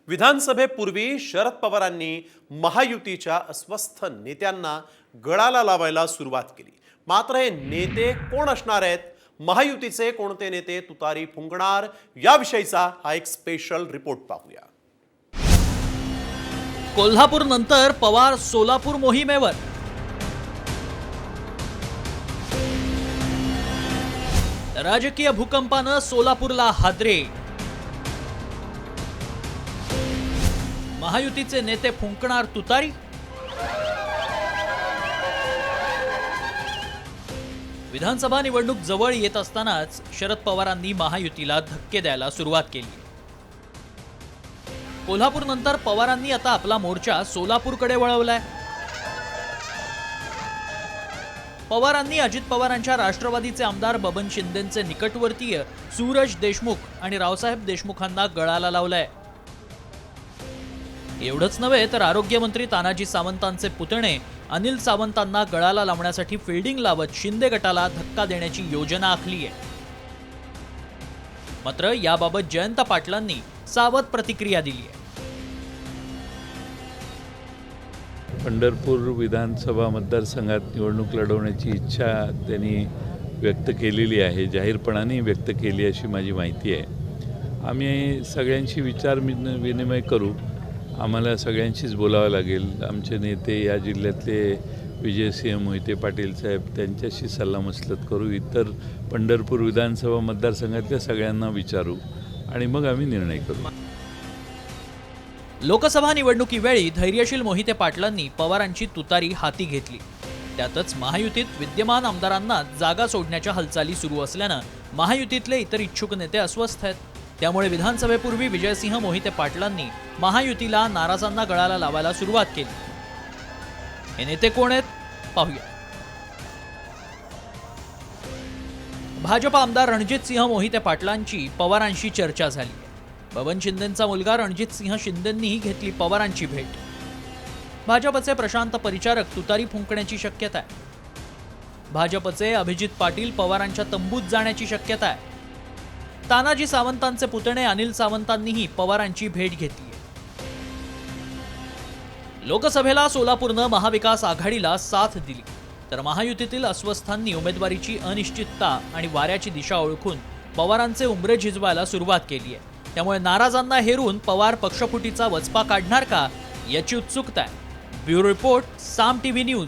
विधानसभेपूर्वी शरद पवारांनी महायुतीच्या अस्वस्थ नेत्यांना गळाला लावायला सुरुवात केली। मात्र हे नेते कोण असणार आहेत, महायुतीचे कोणते नेते तुतारी फुंकणार, याविषयीचा हा एक स्पेशल रिपोर्ट पाहूया। कोल्हापूर नंतर पवार सोलापूर मोहिमेवर। राजकीय भूकंपानं सोलापूरला हादरे। महायुतीचे नेते फुंकणार तुतारी। विधानसभा निवडणूक जवळ येत असतानाच शरद पवारांनी महायुतीला धक्के द्यायला सुरुवात केली। कोल्हापूर नंतर पवारांनी आता आपला मोर्चा सोलापूरकडे वळवलाय। पवारांनी अजित पवारांच्या राष्ट्रवादीचे आमदार बबन शिंदेंचे निकटवर्तीय सूरज देशमुख आणि रावसाहेब देशमुखांना गळाला लावलाय। एवढंच नव्हे तर आरोग्यमंत्री तानाजी सावंतांचे पुतणे अनिल सावंतांना गळाला लावण्यासाठी फिल्डिंग लावत शिंदे गटाला धक्का देण्याची योजना आखली आहे। मात्र याबाबत जयंत पाटलांनी सावध प्रतिक्रिया दिली आहे। पंढरपूर विधानसभा मतदारसंघात निवडणूक लढवण्याची इच्छा त्यांनी व्यक्त केलेली आहे, जाहीरपणाने व्यक्त केली अशी माझी माहिती आहे। आम्ही सगळ्यांशी विचार विनिमय करू, आम्हाला सगळ्यांशीच बोलावं लागेल। आमचे नेते या जिल्ह्यातले विजयसिंह मोहिते पाटील साहेब त्यांच्याशी सल्लामसलत करू, इतर पंढरपूर विधानसभा मतदारसंघातल्या सगळ्यांना विचारू आणि मग आम्ही निर्णय करू। लोकसभा निवडणुकीवेळी धैर्यशील मोहिते पाटलांनी पवारांची तुतारी हाती घेतली। त्यातच महायुतीत विद्यमान आमदारांना जागा सोडण्याच्या हालचाली सुरू असल्यानं महायुतीतले इतर इच्छुक नेते अस्वस्थ आहेत। त्यामुळे विधानसभेपूर्वी विजयसिंह मोहिते पाटलांनी महायुतीला नाराजांना गळाला लावायला सुरुवात केली। हे नेते कोण आहेत पाहूया। भाजप आमदार रणजितसिंह मोहिते पाटलांची पवारांशी चर्चा झाली। बबन शिंदेंचा मुलगा रणजितसिंह शिंदेंनीही घेतली पवारांची भेट। भाजपचे प्रशांत परिचारक तुतारी फुंकण्याची शक्यता आहे। भाजपचे अभिजित पाटील पवारांच्या तंबूत जाण्याची शक्यता आहे। तानाजी सावंतांचे पुतणे अनिल सावंतांनीही पवारांची भेट घेतली आहे। लोकसभेला सोलापूरनं महाविकास आघाडीला साथ दिली, तर महायुतीतील अस्वस्थांनी उमेदवारीची अनिश्चितता आणि वाऱ्याची दिशा ओळखून पवारांचे उंबरे झिजवायला सुरुवात केली आहे। त्यामुळे नाराजांना हेरून पवार पक्षफुटीचा वचपा काढणार का, याची उत्सुकता आहे। ब्युरो रिपोर्ट, साम टीव्ही न्यूज।